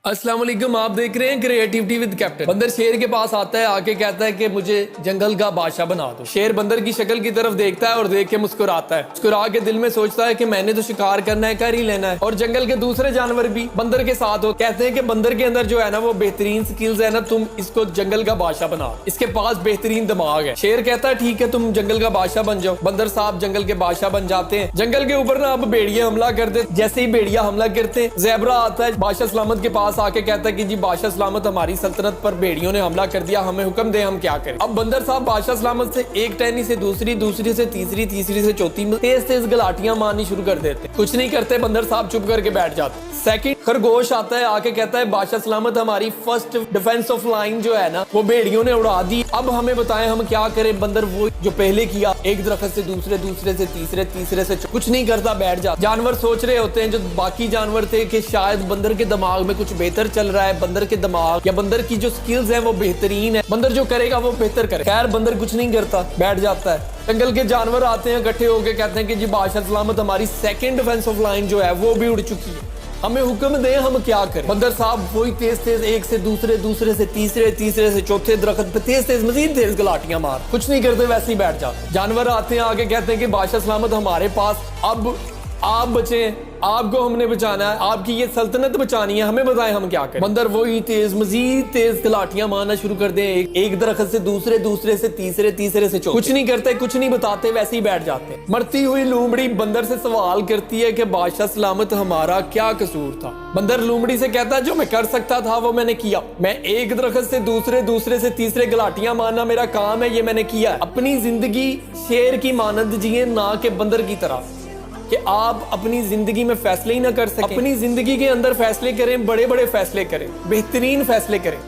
अस्सलाम वालेकुम, आप देख रहे हैं क्रिएटिविटी विद कैप्टन। बंदर शेर के पास आता है, आके कहता है कि मुझे जंगल का बादशाह बना दो। शेर बंदर की शक्ल की तरफ देखता है और देख के मुस्कुराता है। मुस्कुरा के दिल में सोचता है कि मैंने तो शिकार करना है, कर ही लेना है। और जंगल के दूसरे जानवर भी बंदर के साथ हो, कहते हैं कि बंदर के अंदर जो है ना वो बेहतरीन स्किल्स है ना, तुम इसको जंगल का बादशाह बना, इसके पास बेहतरीन दिमाग है। शेर कहता है ठीक है, तुम जंगल का बादशाह बन जाओ। बंदर साहब जंगल के बादशाह बन जाते हैं। जंगल के ऊपर ना अब भेड़िए हमला करते। जैसे ही भेड़िया हमला करते हैं, ज़ेबरा आता है बादशाह सलामत के पास, आके कहता है कि बादशाह सलामत, हमारी सल्तनत पर भेड़ियों ने हमला कर दिया, हमें हुक्म दे हम क्या करें। अब बंदर साहब बादशाह सलामत से एक टहनी से दूसरी, दूसरी से तीसरी, तीसरी से चौथी तेज तेज गलाटियां मारनी शुरू कर देते। कुछ नहीं करते, बंदर साहब चुप करके बैठ जाते। सेकंड खरगोश आता है, आके कहता है बादशाह सलामत, हमारी फर्स्ट डिफेंस ऑफ लाइन जो है ना वो भेड़ियों ने उड़ा दी, अब हमें बताएं हम क्या करें। बंदर वो जो पहले किया, एक दरख्त से दूसरे, दूसरे से तीसरे, तीसरे से कुछ नहीं करता, बैठ जाता। जानवर सोच रहे होते हैं, जो बाकी जानवर थे, कि शायद बंदर के दिमाग में कुछ बेहतर चल रहा है, बंदर के दिमाग या बंदर की जो स्किल्स है वो बेहतरीन है, बंदर जो करेगा वो बेहतर करे। खैर बंदर कुछ नहीं करता, बैठ जाता है। जंगल के जानवर आते हैं इकट्ठे होकर, कहते हैं कि जी बादशाह सलामत, हमारी सेकंड डिफेंस ऑफ लाइन जो है वो भी उड़ चुकी है, हमें हुक्म दें हम क्या करें। बंदर साहब वही तेज तेज एक से दूसरे, दूसरे से तीसरे, तीसरे से चौथे दरख्त पे तेज तेज मजीद तेज गलाटियां मार, कुछ नहीं करते, वैसे ही बैठ जाते। जानवर आते हैं आगे, कहते हैं कि बादशाह सलामत, हमारे पास अब आप बचे, आपको हमने बचाना है, आपकी ये सल्तनत बचानी है, हमें बताएं हम क्या करें। बंदर वही तेज मजीद तेज गलाटियां मारना शुरू कर दे, एक दरख्त से दूसरे, दूसरे से तीसरे, तीसरे से चौथे। कुछ नहीं करते, कुछ नहीं बताते, वैसे ही बैठ जाते। मरती हुई लोमड़ी बंदर से सवाल करती है कि बादशाह सलामत, हमारा क्या कसूर था। बंदर लोमड़ी से कहता है जो मैं कर सकता था वो मैंने किया। मैं एक दरख्त से दूसरे, दूसरे से तीसरे गलाटियां मारना मेरा काम है, ये मैंने किया। अपनी जिंदगी शेर की मानद जिए, ना कि बंदर की तरह कि आप अपनी जिंदगी में फैसले ही ना कर सकें। अपनी जिंदगी के अंदर फैसले करें, बड़े बड़े फैसले करें, बेहतरीन फैसले करें।